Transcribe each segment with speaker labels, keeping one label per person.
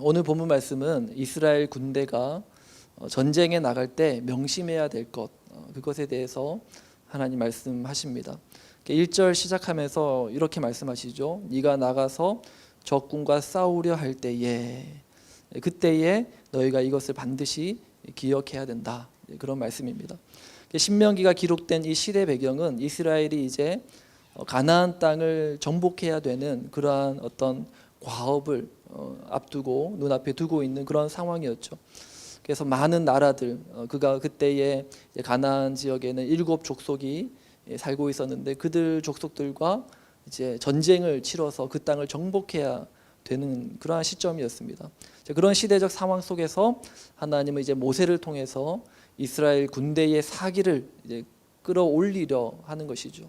Speaker 1: 오늘 본문 말씀은 이스라엘 군대가 전쟁에 나갈 때 명심해야 될 것, 그것에 대해서 하나님 말씀하십니다. 1절 시작하면서 이렇게 말씀하시죠. 네가 나가서 적군과 싸우려 할 때에, 그때에 너희가 이것을 반드시 기억해야 된다. 그런 말씀입니다. 신명기가 기록된 이 시대 배경은 이스라엘이 이제 가나안 땅을 정복해야 되는 그러한 어떤 과업을 앞두고 눈앞에 두고 있는 그런 상황이었죠. 그래서 많은 나라들, 그가 그때의 가나안 지역에는 7 족속이 살고 있었는데 그들 족속들과 이제 전쟁을 치러서 그 땅을 정복해야 되는 그러한 시점이었습니다. 그런 시대적 상황 속에서 하나님은 이제 모세를 통해서 이스라엘 군대의 사기를 이제 끌어올리려 하는 것이죠.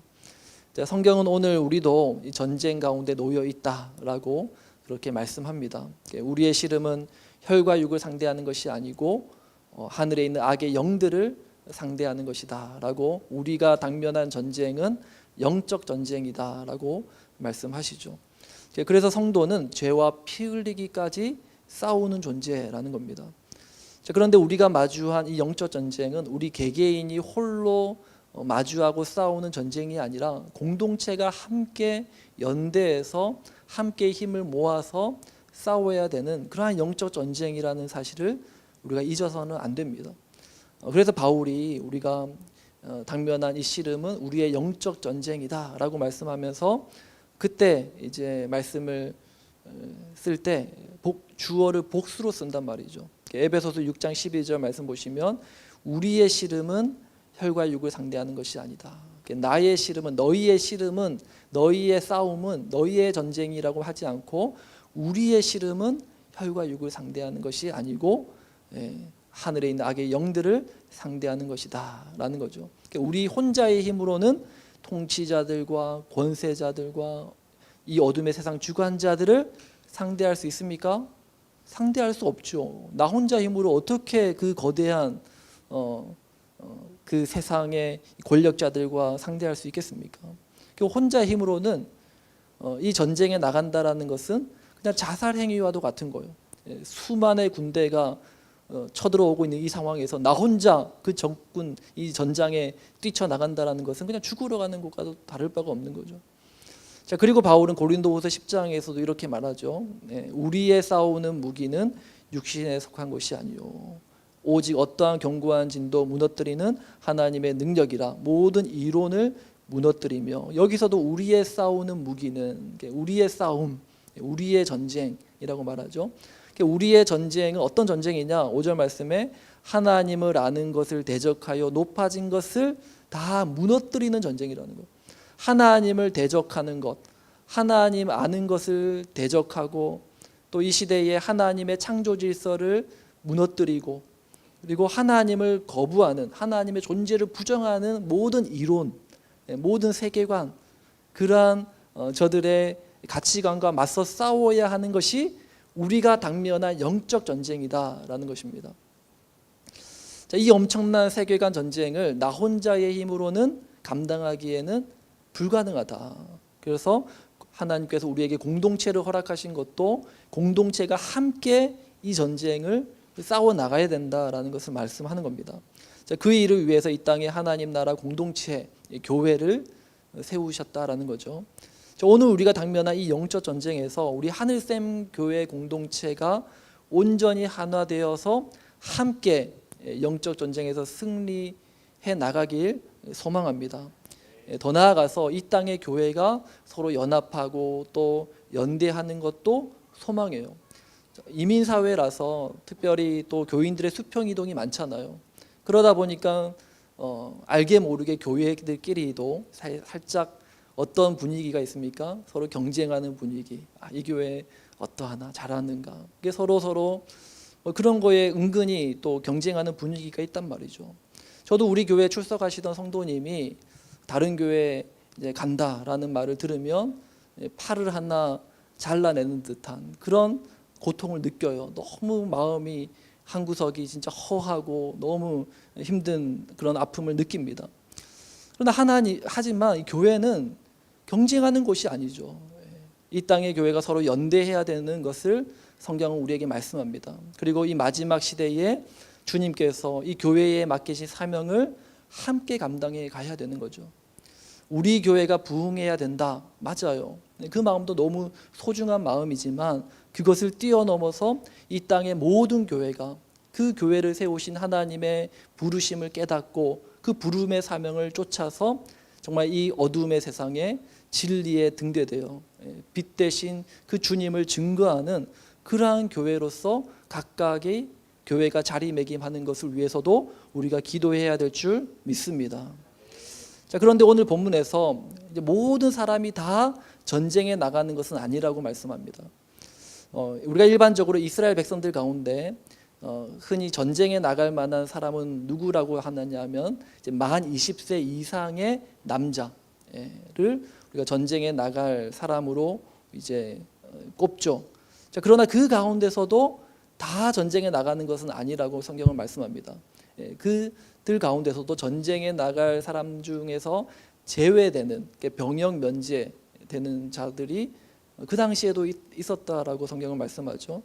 Speaker 1: 성경은 오늘 우리도 이 전쟁 가운데 놓여 있다라고 그렇게 말씀합니다. 우리의 씨름은 혈과 육을 상대하는 것이 아니고 하늘에 있는 악의 영들을 상대하는 것이다라고, 우리가 당면한 전쟁은 영적 전쟁이다라고 말씀하시죠. 그래서 성도는 죄와 피 흘리기까지 싸우는 존재라는 겁니다. 그런데 우리가 마주한 이 영적 전쟁은 우리 개개인이 홀로 마주하고 싸우는 전쟁이 아니라 공동체가 함께 연대해서 함께 힘을 모아서 싸워야 되는 그러한 영적 전쟁이라는 사실을 우리가 잊어서는 안 됩니다. 그래서 바울이 우리가 당면한 이 씨름은 우리의 영적 전쟁이다라고 말씀하면서 그때 이제 말씀을 쓸 때 주어를 복수로 쓴단 말이죠. 에베소서 6장 12절 말씀 보시면 우리의 씨름은 혈과 육을 상대하는 것이 아니다. 나의 씨름은, 너희의 씨름은, 너희의 싸움은, 너희의 전쟁이라고 하지 않고 우리의 씨름은 혈과 육을 상대하는 것이 아니고 하늘에 있는 악의 영들을 상대하는 것이다 라는 거죠. 우리 혼자의 힘으로는 통치자들과 권세자들과 이 어둠의 세상 주관자들을 상대할 수 있습니까? 상대할 수 없죠. 나 혼자 힘으로 어떻게 그 거대한 그 세상의 권력자들과 상대할 수 있겠습니까? 혼자 힘으로는 이 전쟁에 나간다라는 것은 그냥 자살 행위와도 같은 거예요. 수만의 군대가 쳐들어오고 있는 이 상황에서 나 혼자 그 적군 이 전장에 뛰쳐나간다라는 것은 그냥 죽으러 가는 것과도 다를 바가 없는 거죠. 자, 그리고 바울은 고린도후서 10장에서도 이렇게 말하죠. 우리의 싸우는 무기는 육신에 속한 것이 아니요 오직 어떠한 견고한 진도 무너뜨리는 하나님의 능력이라 모든 이론을 무너뜨리며, 여기서도 우리의 싸우는 무기는 우리의 싸움, 우리의 전쟁이라고 말하죠. 우리의 전쟁은 어떤 전쟁이냐? 5절 말씀에 하나님을 아는 것을 대적하여 높아진 것을 다 무너뜨리는 전쟁이라는 거예요. 하나님을 대적하는 것, 하나님 아는 것을 대적하고 또 이 시대에 하나님의 창조 질서를 무너뜨리고 그리고 하나님을 거부하는, 하나님의 존재를 부정하는 모든 이론, 모든 세계관, 그러한 저들의 가치관과 맞서 싸워야 하는 것이 우리가 당면한 영적 전쟁이다라는 것입니다. 자, 이 엄청난 세계관 전쟁을 나 혼자의 힘으로는 감당하기에는 불가능하다. 그래서 하나님께서 우리에게 공동체를 허락하신 것도 공동체가 함께 이 전쟁을 싸워 나가야 된다라는 것을 말씀하는 겁니다. 자, 그 일을 위해서 이 땅에 하나님 나라 공동체, 교회를 세우셨다라는 거죠. 오늘 우리가 당면한 이 영적 전쟁에서 우리 하늘샘 교회 공동체가 온전히 하나되어서 함께 영적 전쟁에서 승리해 나가길 소망합니다. 더 나아가서 이 땅의 교회가 서로 연합하고 또 연대하는 것도 소망해요. 이민사회라서 특별히 또 교인들의 수평 이동이 많잖아요. 그러다 보니까 알게 모르게 교회들끼리도 살짝 어떤 분위기가 있습니까? 서로 경쟁하는 분위기. 이 교회 어떠하나, 잘하는가. 이게 서로 그런 거에 은근히 또 경쟁하는 분위기가 있단 말이죠. 저도 우리 교회 출석하시던 성도님이 다른 교회 이제 간다라는 말을 들으면 팔을 하나 잘라내는 듯한 그런 고통을 느껴요. 너무 마음이 한 구석이 진짜 허하고 너무 힘든 그런 아픔을 느낍니다. 그러나 하지만 이 교회는 경쟁하는 곳이 아니죠. 이 땅의 교회가 서로 연대해야 되는 것을 성경은 우리에게 말씀합니다. 그리고 이 마지막 시대에 주님께서 이 교회에 맡기신 사명을 함께 감당해 가야 되는 거죠. 우리 교회가 부흥해야 된다. 맞아요. 그 마음도 너무 소중한 마음이지만 그것을 뛰어넘어서 이 땅의 모든 교회가 그 교회를 세우신 하나님의 부르심을 깨닫고 그 부름의 사명을 쫓아서 정말 이 어둠의 세상에 진리에 등대되어 빛 대신 그 주님을 증거하는 그러한 교회로서 각각의 교회가 자리매김하는 것을 위해서도 우리가 기도해야 될 줄 믿습니다. 자, 그런데 오늘 본문에서 이제 모든 사람이 다 전쟁에 나가는 것은 아니라고 말씀합니다. 우리가 일반적으로 이스라엘 백성들 가운데 흔히 전쟁에 나갈 만한 사람은 누구라고 하느냐 하면 이제 만 20세 이상의 남자를 우리가 전쟁에 나갈 사람으로 이제 꼽죠. 자, 그러나 그 가운데서도 다 전쟁에 나가는 것은 아니라고 성경은 말씀합니다. 그들 가운데서도 전쟁에 나갈 사람 중에서 제외되는 병역 면제되는 자들이 그 당시에도 있었다라고 성경은 말씀하죠.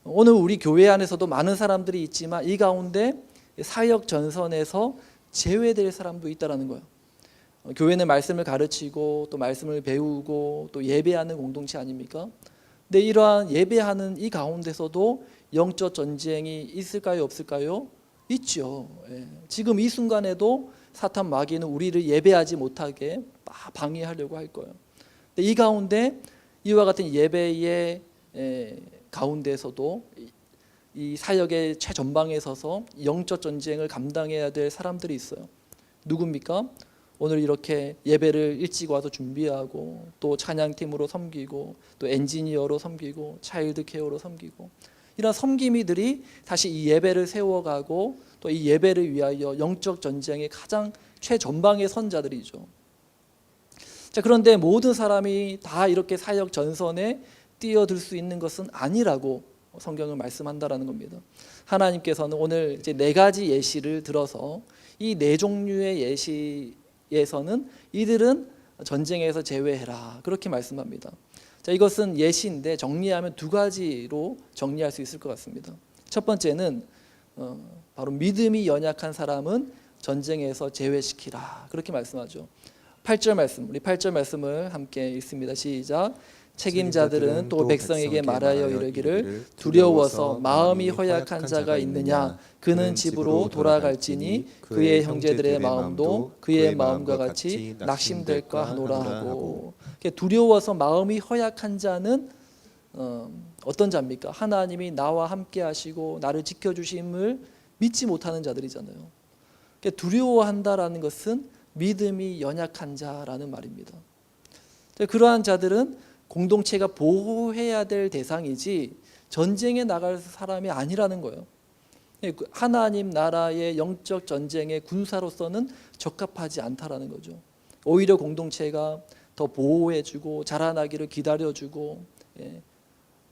Speaker 1: 오늘 우리 교회 안에서도 많은 사람들이 있지만 이 가운데 사역 전선에서 제외될 사람도 있다라는 거예요. 교회는 말씀을 가르치고 또 말씀을 배우고 또 예배하는 공동체 아닙니까? 근데 이러한 예배하는 이 가운데서도 영적 전쟁이 있을까요, 없을까요? 있죠. 지금 이 순간에도 사탄 마귀는 우리를 예배하지 못하게 방해하려고 할 거예요. 근데 이 가운데 이와 같은 예배의 가운데서도 이 사역의 최전방에 서서 영적 전쟁을 감당해야 될 사람들이 있어요. 누굽니까? 오늘 이렇게 예배를 일찍 와서 준비하고 또 찬양팀으로 섬기고 또 엔지니어로 섬기고 차일드 케어로 섬기고 이런 섬김이들이 다시 이 예배를 세워가고 또 이 예배를 위하여 영적 전쟁의 가장 최전방의 선자들이죠. 자, 그런데 모든 사람이 다 이렇게 사역 전선에 뛰어들 수 있는 것은 아니라고 성경은 말씀한다라는 겁니다. 하나님께서는 오늘 이제 4가지 예시를 들어서 이 4종류의 예시에서는 이들은 전쟁에서 제외해라 그렇게 말씀합니다. 자, 이것은 예시인데 정리하면 2가지로 정리할 수 있을 것 같습니다. 첫 번째는 바로 믿음이 연약한 사람은 전쟁에서 제외시키라 그렇게 말씀하죠. 8절 말씀, 우리 8절 말씀을 함께 읽습니다. 시작. 책임자들은 또 백성에게 말하여 이르기를 두려워서 마음이 허약한 자가 있느냐 그는 집으로 돌아갈지니 그의 형제들의 마음도 그의 마음과 같이 낙심될까 하노라 하고. 두려워서 마음이 허약한 자는 어떤 자입니까? 하나님이 나와 함께 하시고 나를 지켜주심을 믿지 못하는 자들이잖아요. 두려워한다라는 것은 믿음이 연약한 자라는 말입니다. 그러한 자들은 공동체가 보호해야 될 대상이지 전쟁에 나갈 사람이 아니라는 거예요. 하나님 나라의 영적 전쟁의 군사로서는 적합하지 않다라는 거죠. 오히려 공동체가 더 보호해주고 자라나기를 기다려주고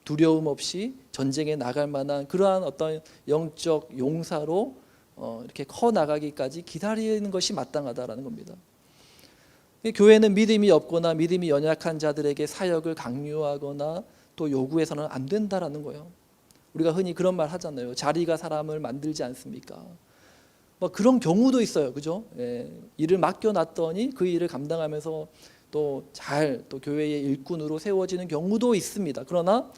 Speaker 1: 두려움 없이 전쟁에 나갈 만한 그러한 어떤 영적 용사로 이렇게 커 나가기까지 기다리는 것이 마땅하다라는 겁니다. 교회는 믿음이 없거나 믿음이 연약한 자들에게 사역을 강요하거나 또 요구해서는 안 된다라는 거예요. 우리가 흔히 그런 말 하잖아요. 자리가 사람을 만들지 않습니까? 그런 경우도 있어요, 그죠? 일을 맡겨놨더니 그 일을 감당하면서 또 교회의 일꾼으로 세워지는 경우도 있습니다. 그러나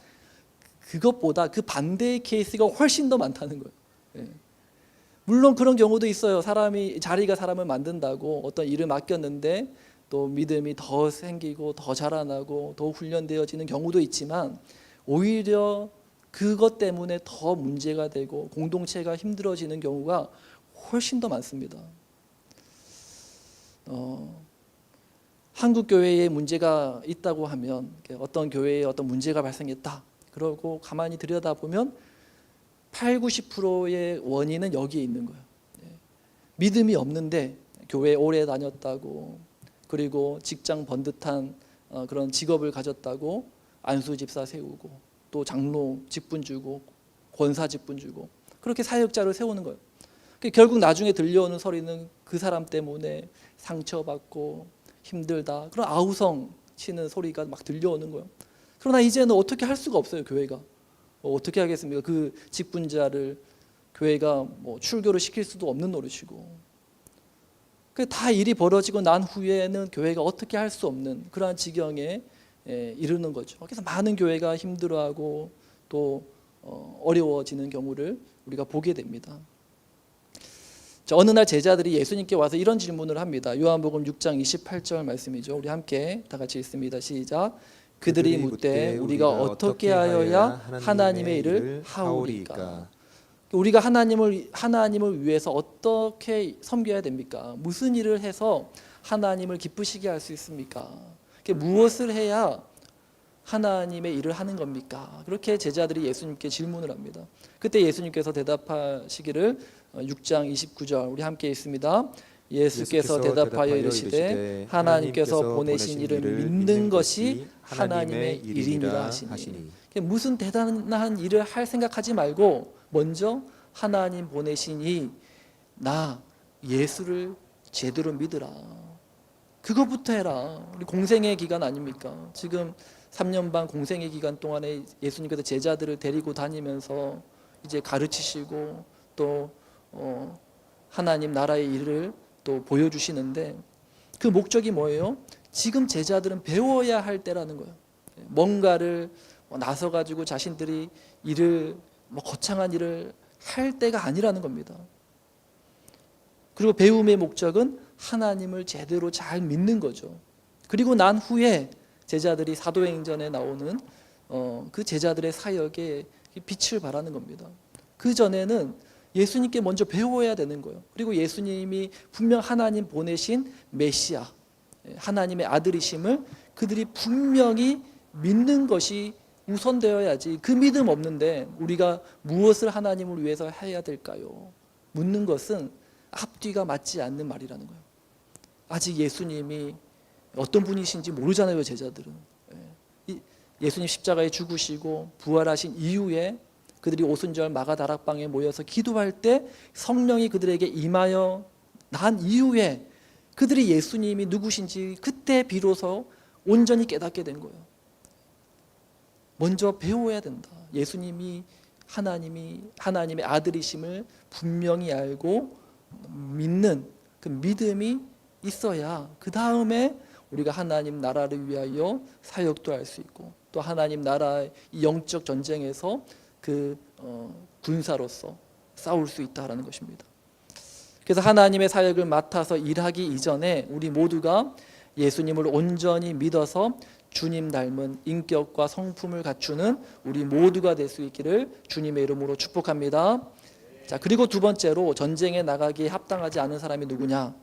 Speaker 1: 그것보다 그 반대의 케이스가 훨씬 더 많다는 거예요. 물론 그런 경우도 있어요. 자리가 사람을 만든다고 어떤 일을 맡겼는데 또 믿음이 더 생기고 더 자라나고 더 훈련되어지는 경우도 있지만 오히려 그것 때문에 더 문제가 되고 공동체가 힘들어지는 경우가 훨씬 더 많습니다. 한국 교회에 문제가 있다고 하면 어떤 교회에 어떤 문제가 발생했다. 그러고 가만히 들여다보면 80~90%의 원인은 여기에 있는 거예요. 믿음이 없는데 교회 오래 다녔다고 그리고 직장 번듯한 그런 직업을 가졌다고 안수 집사 세우고 또 장로 직분 주고 권사 직분 주고 그렇게 사역자를 세우는 거예요. 결국 나중에 들려오는 소리는 그 사람 때문에 상처받고 힘들다 그런 아우성 치는 소리가 막 들려오는 거예요. 그러나 이제는 어떻게 할 수가 없어요. 교회가 어떻게 하겠습니까? 그 직분자를 교회가 뭐 출교를 시킬 수도 없는 노릇이고, 그 다 일이 벌어지고 난 후에는 교회가 어떻게 할 수 없는 그러한 지경에 이르는 거죠. 그래서 많은 교회가 힘들어하고 또 어려워지는 경우를 우리가 보게 됩니다. 자, 어느 날 제자들이 예수님께 와서 이런 질문을 합니다. 요한복음 6장 28절 말씀이죠. 우리 함께 다 같이 읽습니다. 시작. 그들이 묻되 우리가 어떻게 하여야 하나님의 일을 하오리까? 우리가 하나님을 위해서 어떻게 섬겨야 됩니까? 무슨 일을 해서 하나님을 기쁘시게 할 수 있습니까? 무엇을 해야 하나님의 일을 하는 겁니까? 그렇게 제자들이 예수님께 질문을 합니다. 그때 예수님께서 대답하시기를 6장 29절 우리 함께 읽습니다. 예수께서 대답하여 이르시되 하나님께서 보내신 일을 믿는 것이 하나님의 일이니라 하시니. 무슨 대단한 일을 할 생각하지 말고 먼저 하나님 보내신 나 예수를 제대로 믿으라. 그것부터 해라. 우리 공생의 기간 아닙니까? 지금 3년 반 공생의 기간 동안에 예수님께서 제자들을 데리고 다니면서 이제 가르치시고 또 하나님 나라의 일을 또 보여주시는데, 그 목적이 뭐예요? 지금 제자들은 배워야 할 때라는 거예요. 뭔가를 나서 가지고 자신들이 일을 거창한 일을 할 때가 아니라는 겁니다. 그리고 배움의 목적은 하나님을 제대로 잘 믿는 거죠. 그리고 난 후에 제자들이 사도행전에 나오는 그 제자들의 사역에 빛을 발하는 겁니다. 그 전에는 예수님께 먼저 배워야 되는 거예요. 그리고 예수님이 분명 하나님 보내신 메시아, 하나님의 아들이심을 그들이 분명히 믿는 것이 우선되어야지. 그 믿음 없는데 우리가 무엇을 하나님을 위해서 해야 될까요? 묻는 것은 앞뒤가 맞지 않는 말이라는 거예요. 아직 예수님이 어떤 분이신지 모르잖아요, 제자들은. 예수님 십자가에 죽으시고 부활하신 이후에 그들이 오순절 마가다락방에 모여서 기도할 때 성령이 그들에게 임하여 난 이후에 그들이 예수님이 누구신지 그때 비로소 온전히 깨닫게 된 거예요. 먼저 배워야 된다. 예수님이 하나님의 아들이심을 분명히 알고 믿는 그 믿음이 있어야 그 다음에 우리가 하나님 나라를 위하여 사역도 할 수 있고 또 하나님 나라의 영적 전쟁에서 그 군사로서 싸울 수 있다라는 것입니다. 그래서 하나님의 사역을 맡아서 일하기 이전에 우리 모두가 예수님을 온전히 믿어서 주님 닮은 인격과 성품을 갖추는 우리 모두가 될 수 있기를 주님의 이름으로 축복합니다. 자, 그리고 두 번째로 전쟁에 나가기에 합당하지 않은 사람이 누구냐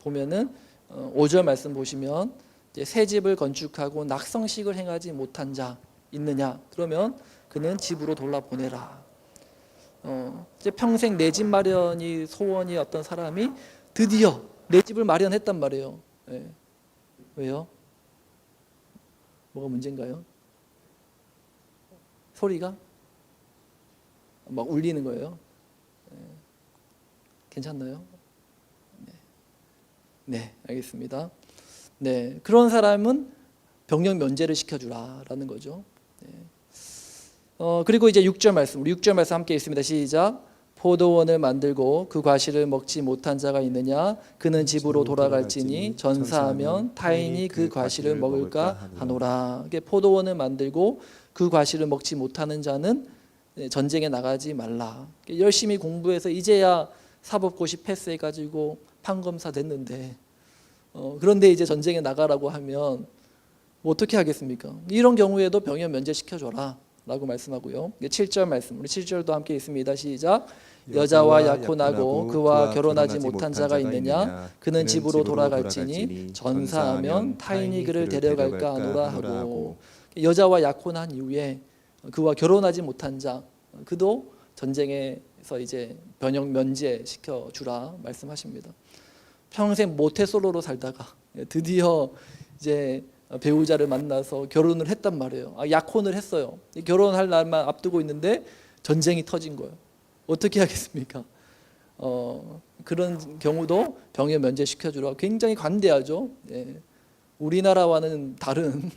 Speaker 1: 보면은 5절 말씀 보시면 이제 새 집을 건축하고 낙성식을 행하지 못한 자 있느냐? 그러면 그는 집으로 돌아보내라. 이제 평생 내 집 마련이 소원이 어떤 사람이 드디어 내 집을 마련했단 말이에요. 네. 왜요? 뭐가 문제인가요? 소리가 막 울리는 거예요. 네. 괜찮나요? 네, 알겠습니다. 네, 그런 사람은 병력 면제를 시켜주라라는 거죠. 네. 그리고 이제 6절 말씀, 우리 6절 말씀 함께 읽습니다. 시작. 포도원을 만들고 그 과실을 먹지 못한 자가 있느냐? 그는 집으로 돌아갈지니 전사하면 타인이 그 과실을 먹을까 하노라. 포도원을 만들고 그 과실을 먹지 못하는 자는 전쟁에 나가지 말라. 열심히 공부해서 이제야 사법고시 패스해가지고 판검사 됐는데 그런데 이제 전쟁에 나가라고 하면 뭐 어떻게 하겠습니까? 이런 경우에도 병역 면제시켜줘라 라고 말씀하고요. 7절 말씀, 우리 7절도 함께 있습니다. 시작. 여자와 약혼하고 그와 결혼하지 못한 자가 있느냐? 그는 집으로 돌아갈지니 전사하면 타인이 그를 데려갈까 하노라 하고, 여자와 약혼한 이후에 그와 결혼하지 못한 자 그도 전쟁에서 이제 병역 면제시켜 주라 말씀하십니다. 평생 모태솔로로 살다가 드디어 이제 배우자를 만나서 결혼을 했단 말이에요. 약혼을 했어요. 결혼할 날만 앞두고 있는데 전쟁이 터진 거예요. 어떻게 하겠습니까? 그런 경우도 병역 면제시켜주라. 굉장히 관대하죠. 예. 우리나라와는 다른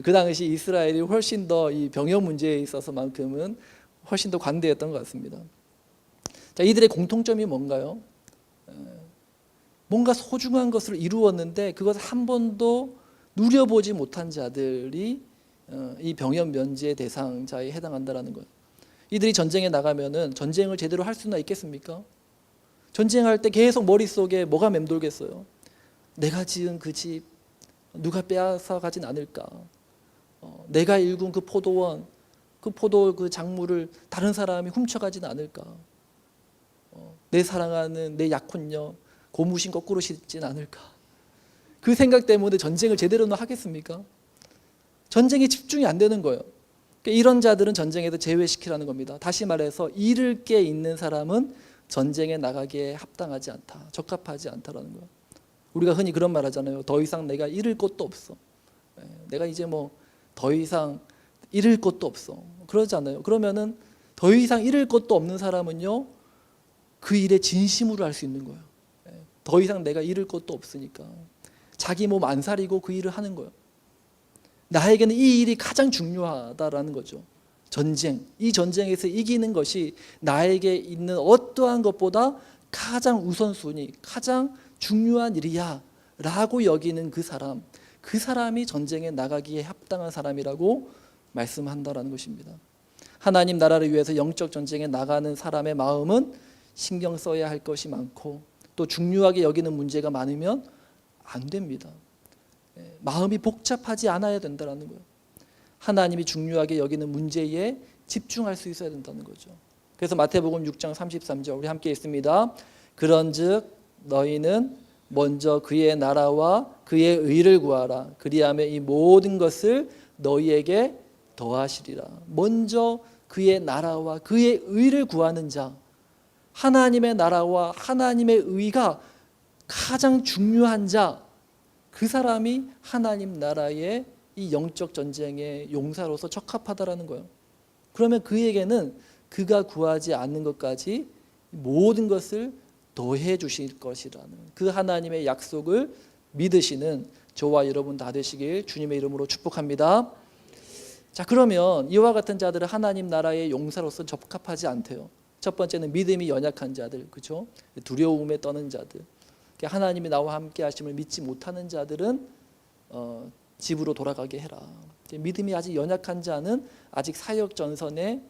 Speaker 1: 그 당시 이스라엘이 훨씬 더 이 병역 문제에 있어서만큼은 훨씬 더 관대했던 것 같습니다. 자, 이들의 공통점이 뭔가요? 뭔가 소중한 것을 이루었는데 그것을 한 번도 누려보지 못한 자들이 이 병역 면제의 대상자에 해당한다라는 거예요. 이들이 전쟁에 나가면은 전쟁을 제대로 할 수나 있겠습니까? 전쟁할 때 계속 머릿속에 뭐가 맴돌겠어요? 내가 지은 그 집 누가 빼앗아 가진 않을까? 내가 일군 그 포도원, 그 포도 그 작물을 다른 사람이 훔쳐가진 않을까? 내 사랑하는 내 약혼녀 고무신 거꾸로 신진 않을까? 그 생각 때문에 전쟁을 제대로는 하겠습니까? 전쟁에 집중이 안 되는 거예요. 그러니까 이런 자들은 전쟁에서 제외시키라는 겁니다. 다시 말해서 잃을 게 있는 사람은 전쟁에 나가기에 합당하지 않다, 적합하지 않다라는 거예요. 우리가 흔히 그런 말 하잖아요. 더 이상 내가 잃을 것도 없어. 내가 이제 뭐 더 이상 잃을 것도 없어. 그러잖아요. 그러면은 더 이상 잃을 것도 없는 사람은요, 그 일에 진심으로 할 수 있는 거예요. 더 이상 내가 잃을 것도 없으니까 자기 몸 안 사리고 그 일을 하는 거예요. 나에게는 이 일이 가장 중요하다라는 거죠. 전쟁, 이 전쟁에서 이기는 것이 나에게 있는 어떠한 것보다 가장 우선순위, 가장 중요한 일이야 라고 여기는 그 사람이 전쟁에 나가기에 합당한 사람이라고 말씀한다라는 것입니다. 하나님 나라를 위해서 영적 전쟁에 나가는 사람의 마음은 신경 써야 할 것이 많고 또 중요하게 여기는 문제가 많으면 안 됩니다. 마음이 복잡하지 않아야 된다는 거예요. 하나님이 중요하게 여기는 문제에 집중할 수 있어야 된다는 거죠. 그래서 마태복음 6장 33절 우리 함께 읽습니다. 그런즉 너희는 먼저 그의 나라와 그의 의를 구하라. 그리하면 이 모든 것을 너희에게 더하시리라. 먼저 그의 나라와 그의 의를 구하는 자, 하나님의 나라와 하나님의 의가 가장 중요한 자, 그 사람이 하나님 나라의 이 영적 전쟁의 용사로서 적합하다라는 거예요. 그러면 그에게는 그가 구하지 않는 것까지 모든 것을 더해 주실 것이라는 그 하나님의 약속을 믿으시는 저와 여러분 다 되시길 주님의 이름으로 축복합니다. 자, 그러면 이와 같은 자들은 하나님 나라의 용사로서 적합하지 않대요. 첫 번째는 믿음이 연약한 자들, 그렇죠? 두려움에 떠는 자들, 하나님이 나와 함께 하심을 믿지 못하는 자들은 집으로 돌아가게 해라. 믿음이 아직 연약한 자는 아직 사역 전선에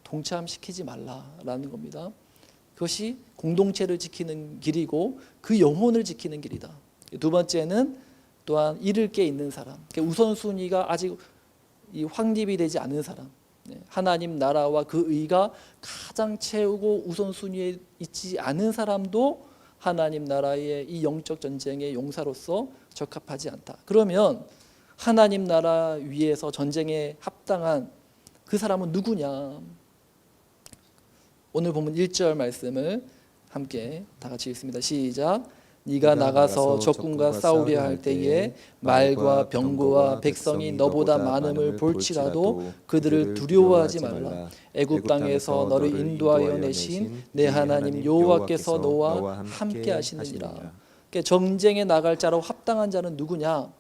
Speaker 1: 동참시키지 말라라는 겁니다. 그것이 공동체를 지키는 길이고 그 영혼을 지키는 길이다. 두 번째는 또한 잃을 게 있는 사람, 우선순위가 아직 이 확립이 되지 않은 사람, 하나님 나라와 그 의가 가장 채우고 우선순위에 있지 않은 사람도 하나님 나라의 이 영적 전쟁의 용사로서 적합하지 않다. 그러면 하나님 나라 위에서 전쟁에 합당한 그 사람은 누구냐? 오늘 본문 1절 말씀을 함께 다 같이 읽습니다. 시작. 네가 나가서 적군과 싸우려 할 때에 말과 병거와 백성이 너보다 많음을 볼지라도 그들을 두려워하지 말라. 애굽 땅에서 너를 인도하여 내신 내 하나님 여호와께서 너와 함께 하시느니라. 전쟁에 나갈 자로 합당한 자는 누구냐?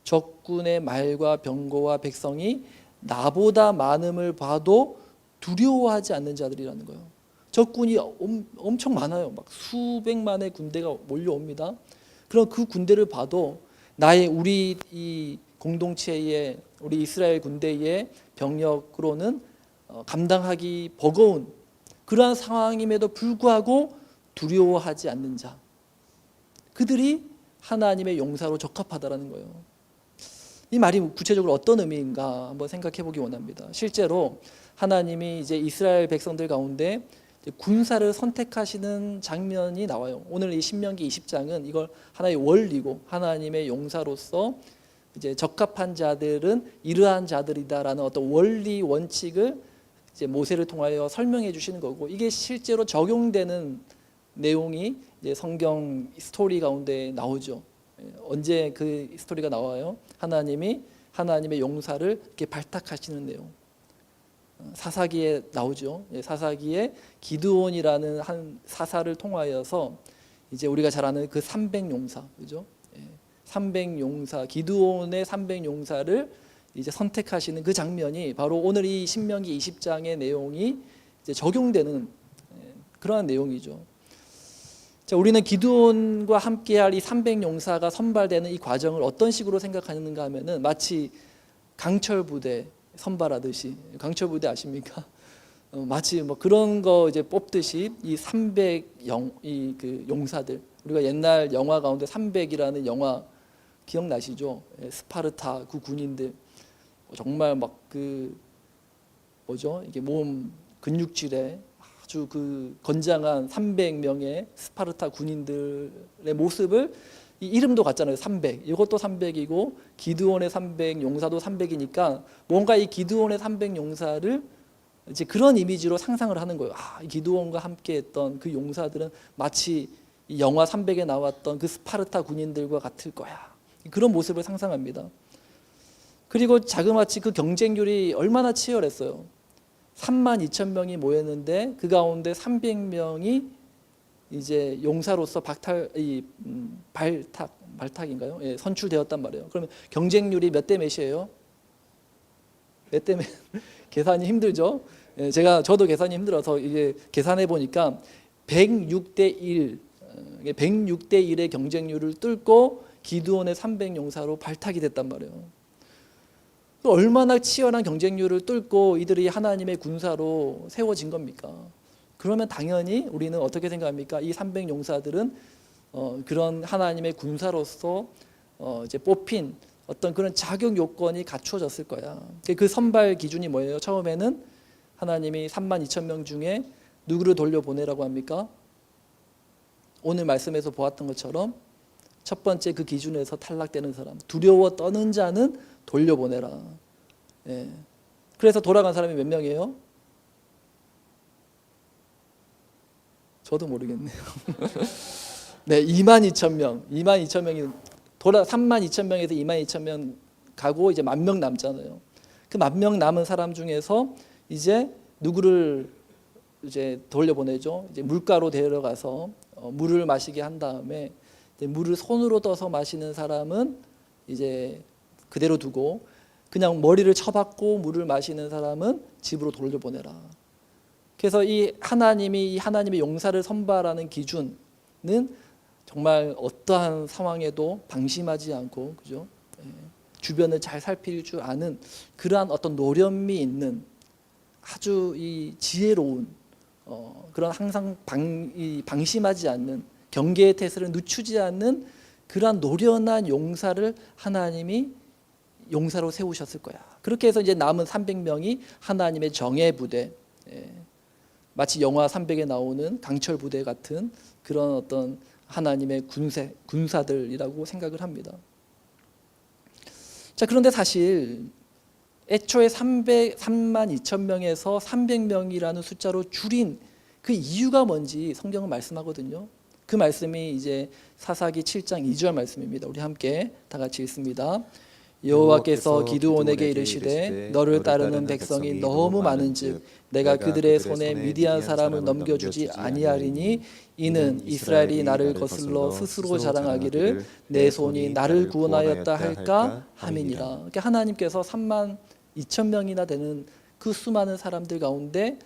Speaker 1: 적군의 말과 병거와 백성이 나보다 많음을 봐도 두려워하지 않는 자들이라는 거예요. 적군이 엄청 많아요. 막 수백만의 군대가 몰려옵니다. 그럼 그 군대를 봐도 우리 이 공동체의 우리 이스라엘 군대의 병력으로는 감당하기 버거운 그러한 상황임에도 불구하고 두려워하지 않는 자, 그들이 하나님의 용사로 적합하다라는 거예요. 이 말이 구체적으로 어떤 의미인가 한번 생각해 보기 원합니다. 실제로 하나님이 이제 이스라엘 백성들 가운데 군사를 선택하시는 장면이 나와요. 오늘 이 신명기 20장은 이걸 하나의 원리고 하나님의 용사로서 이제 적합한 자들은 이러한 자들이다라는 어떤 원리 원칙을 이제 모세를 통하여 설명해 주시는 거고, 이게 실제로 적용되는 내용이 이제 성경 스토리 가운데 나오죠. 언제 그 스토리가 나와요? 하나님이 하나님의 용사를 이렇게 발탁하시는 내용. 사사기에 나오죠. 사사기에 기드온이라는 한 사사를 통하여서 이제 우리가 잘 아는 그 300용사, 그죠? 300용사, 기드온의 300용사를 이제 선택하시는 그 장면이 바로 오늘 이 신명기 20장의 내용이 이제 적용되는 그러한 내용이죠. 자, 우리는 기드온과 함께할 이 300용사가 선발되는 이 과정을 어떤 식으로 생각하는가 하면은 마치 강철 부대 선발하듯이, 강철 부대 아십니까? 마치 뭐 그런 거 이제 뽑듯이 이 300 용사들, 우리가 옛날 영화 가운데 300이라는 영화 기억나시죠? 스파르타 그 군인들 정말 막 그 뭐죠? 이게 몸 근육질에 아주 그 건장한 300명의 스파르타 군인들의 모습을, 이 이름도 같잖아요. 300. 이것도 300이고 기드온의 300 용사도 300이니까 뭔가 이 기드온의 300 용사를 이제 그런 이미지로 상상을 하는 거예요. 이 기드온과 함께했던 그 용사들은 마치 이 영화 300에 나왔던 그 스파르타 군인들과 같을 거야. 그런 모습을 상상합니다. 그리고 자그마치 그 경쟁률이 얼마나 치열했어요. 32,000명이 모였는데 그 가운데 300명이 이제 용사로서 발탁인가요? 예, 선출되었단 말이에요. 그러면 경쟁률이 몇 대 몇이에요? 몇 대 몇? 계산이 힘들죠. 예, 저도 계산이 힘들어서 이게 계산해 보니까 106대 1, 106대 1의 경쟁률을 뚫고 기드온의 300용사로 발탁이 됐단 말이에요. 얼마나 치열한 경쟁률을 뚫고 이들이 하나님의 군사로 세워진 겁니까? 그러면 당연히 우리는 어떻게 생각합니까? 이 300용사들은 그런 하나님의 군사로서 이제 뽑힌 어떤 그런 자격 요건이 갖추어졌을 거야. 그 선발 기준이 뭐예요? 처음에는 하나님이 32,000명 중에 누구를 돌려보내라고 합니까? 오늘 말씀에서 보았던 것처럼 첫 번째 그 기준에서 탈락되는 사람, 두려워 떠는 자는 돌려보내라. 예. 그래서 돌아간 사람이 몇 명이에요? 저도 모르겠네요. 네, 22,000명. 22,000명이 32,000명에서 22,000명 가고 이제 10,000명 남잖아요. 그 10,000명 남은 사람 중에서 이제 누구를 이제 돌려보내죠. 이제 물가로 데려가서 물을 마시게 한 다음에 물을 손으로 떠서 마시는 사람은 이제 그대로 두고 그냥 머리를 쳐박고 물을 마시는 사람은 집으로 돌려보내라. 그래서 이 하나님의 용사를 선발하는 기준은 정말 어떠한 상황에도 방심하지 않고, 그죠? 주변을 잘 살필 줄 아는 그러한 어떤 노련미 있는 아주 이 지혜로운 그런 항상 방심하지 않는 경계의 태세를 늦추지 않는 그러한 노련한 용사를 하나님이 용사로 세우셨을 거야. 그렇게 해서 이제 남은 300명이 하나님의 정예 부대, 마치 영화 300에 나오는 강철 부대 같은 그런 어떤 하나님의 군사들이라고 생각을 합니다. 자, 그런데 사실 애초에 32,000명에서 300명이라는 숫자로 줄인 그 이유가 뭔지 성경은 말씀하거든요. 그 말씀이 이제 사사기 7장 2절 말씀입니다. 우리 함께 다 같이 읽습니다. 여호와께서 기드온에게 이르시되 너를 따르는 백성이 너무 많은즉 내가 그들의 손에 미디안 사람을 넘겨주지 아니하리니 이는 이스라엘이 나를 거슬러 스스로 자랑하기를 내 손이 나를 구원하였다 할까 함이니라. 그러니까 하나님께서 32,000명이나 되는 그 수많은 사람들 가운데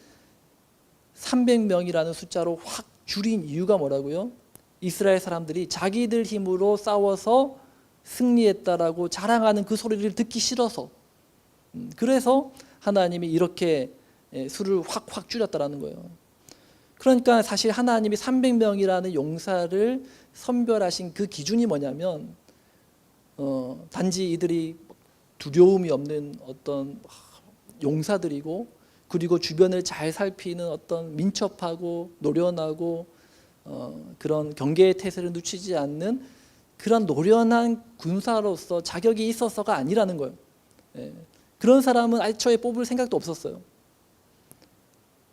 Speaker 1: 300명이라는 숫자로 확 줄인 이유가 뭐라고요? 이스라엘 사람들이 자기들 힘으로 싸워서 승리했다라고 자랑하는 그 소리를 듣기 싫어서, 그래서 하나님이 이렇게 수를 확 줄였다라는 거예요. 그러니까 사실 하나님이 300명이라는 용사를 선별하신 그 기준이 뭐냐면 단지 이들이 두려움이 없는 어떤 용사들이고, 그리고 주변을 잘 살피는 어떤 민첩하고 노련하고 그런 경계의 태세를 늦추지 않는 그런 노련한 군사로서 자격이 있어서가 아니라는 거예요. 그런 사람은 애초에 뽑을 생각도 없었어요.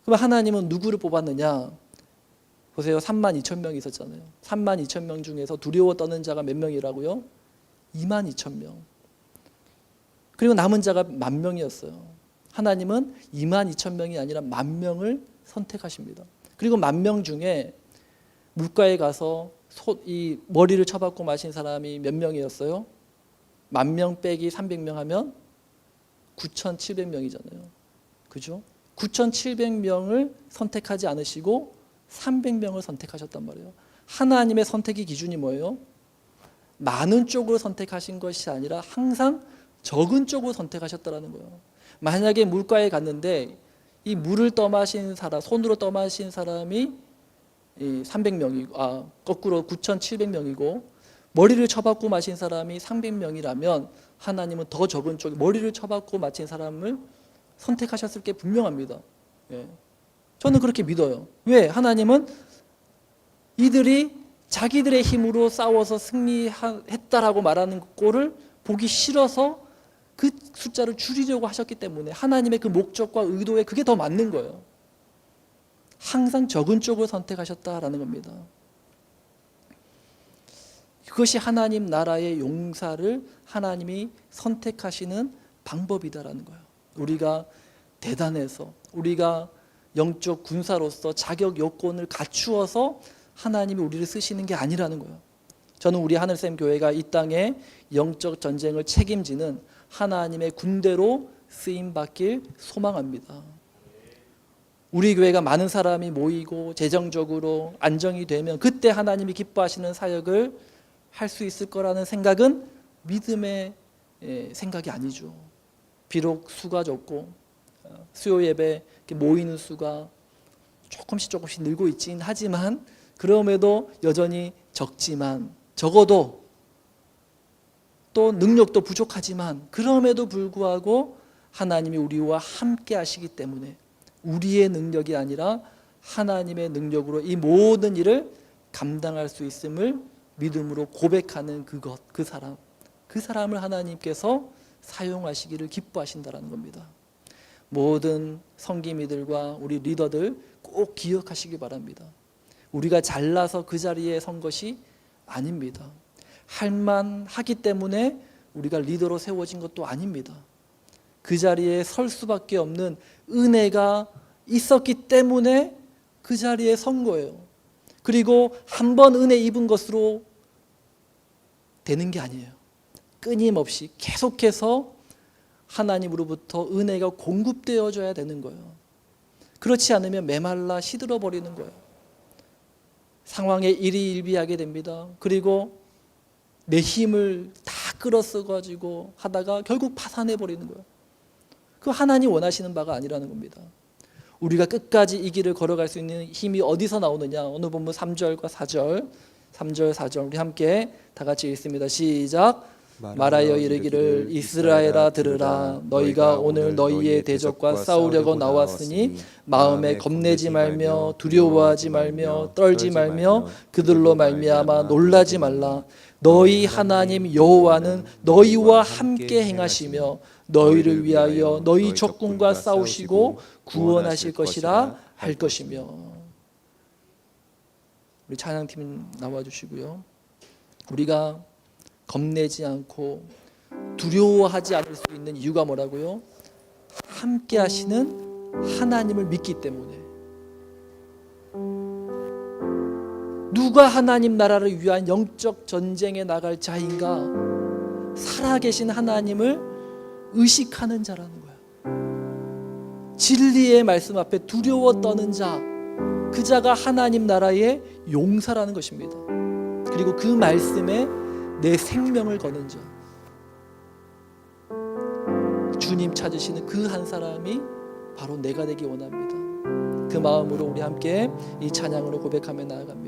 Speaker 1: 그럼 하나님은 누구를 뽑았느냐? 보세요. 32,000명이 있었잖아요. 32,000명 중에서 두려워 떠는 자가 몇 명이라고요? 22,000명. 그리고 남은 자가 10,000명이었어요. 하나님은 22,000명이 아니라 10,000명을 선택하십니다. 그리고 10,000명 중에 물가에 가서 이 머리를 쳐박고 마신 사람이 몇 명이었어요? 10,000명 빼기 300명 하면 9,700명이잖아요. 그죠? 9,700명을 선택하지 않으시고 300명을 선택하셨단 말이에요. 하나님의 선택의 기준이 뭐예요? 많은 쪽으로 선택하신 것이 아니라 항상 적은 쪽으로 선택하셨다는 거예요. 만약에 물가에 갔는데 이 물을 떠마신 사람, 손으로 떠마신 사람이 300명이고, 거꾸로 9,700명이고 머리를 쳐박고 마신 사람이 300명이라면 하나님은 더 적은 쪽, 머리를 쳐박고 마신 사람을 선택하셨을 게 분명합니다. 예. 저는 그렇게 믿어요. 왜? 하나님은 이들이 자기들의 힘으로 싸워서 승리했다라고 말하는 꼴을 보기 싫어서 그 숫자를 줄이려고 하셨기 때문에 하나님의 그 목적과 의도에 그게 더 맞는 거예요. 항상 적은 쪽을 선택하셨다라는 겁니다. 그것이 하나님 나라의 용사를 하나님이 선택하시는 방법이다라는 거예요. 우리가 대단해서, 우리가 영적 군사로서 자격 요건을 갖추어서 하나님이 우리를 쓰시는 게 아니라는 거예요. 저는 우리 하늘샘 교회가 이 땅에 영적 전쟁을 책임지는 하나님의 군대로 쓰임받길 소망합니다. 우리 교회가 많은 사람이 모이고 재정적으로 안정이 되면 그때 하나님이 기뻐하시는 사역을 할 수 있을 거라는 생각은 믿음의 생각이 아니죠. 비록 수가 적고 수요 예배 모이는 수가 조금씩 늘고 있긴 하지만 그럼에도 여전히 적지만, 적어도 또 능력도 부족하지만 그럼에도 불구하고 하나님이 우리와 함께 하시기 때문에 우리의 능력이 아니라 하나님의 능력으로 이 모든 일을 감당할 수 있음을 믿음으로 고백하는 그 사람을 하나님께서 사용하시기를 기뻐하신다는 겁니다. 모든 성기미들과 우리 리더들 꼭 기억하시기 바랍니다. 우리가 잘나서 그 자리에 선 것이 아닙니다. 할만하기 때문에 우리가 리더로 세워진 것도 아닙니다. 그 자리에 설 수밖에 없는 은혜가 있었기 때문에 그 자리에 선 거예요. 그리고 한 번 은혜 입은 것으로 되는 게 아니에요. 끊임없이 계속해서 하나님으로부터 은혜가 공급되어져야 되는 거예요. 그렇지 않으면 메말라 시들어 버리는 거예요. 상황에 일희일비하게 됩니다. 그리고 내 힘을 다 끌어쓰가지고 하다가 결국 파산해 버리는 거예요. 그 하나님 원하시는 바가 아니라는 겁니다. 우리가 끝까지 이 길을 걸어갈 수 있는 힘이 어디서 나오느냐? 오늘 본문 3절과 4절, 3절, 4절 우리 함께 다 같이 읽습니다. 시작. 말하여 이르기를 이스라엘아 들으라. 너희가 오늘 너희의 대적과 싸우려고 나왔으니 마음에 겁내지 말며 두려워하지 말며 떨지 말며 그들로 말미암아 놀라지 말라. 너희 하나님 여호와는 너희와 함께 행하시며 너희를 위하여 너희 적군과 싸우시고 구원하실 것이라 할 것이며. 우리 찬양팀 나와주시고요. 우리가 겁내지 않고 두려워하지 않을 수 있는 이유가 뭐라고요? 함께 하시는 하나님을 믿기 때문에. 누가 하나님 나라를 위한 영적 전쟁에 나갈 자인가? 살아계신 하나님을 의식하는 자라는 거야. 진리의 말씀 앞에 두려워 떠는 자, 그 자가 하나님 나라의 용사라는 것입니다. 그리고 그 말씀에 내 생명을 거는 자, 주님 찾으시는 그 한 사람이 바로 내가 되기 원합니다. 그 마음으로 우리 함께 이 찬양으로 고백하며 나아갑니다.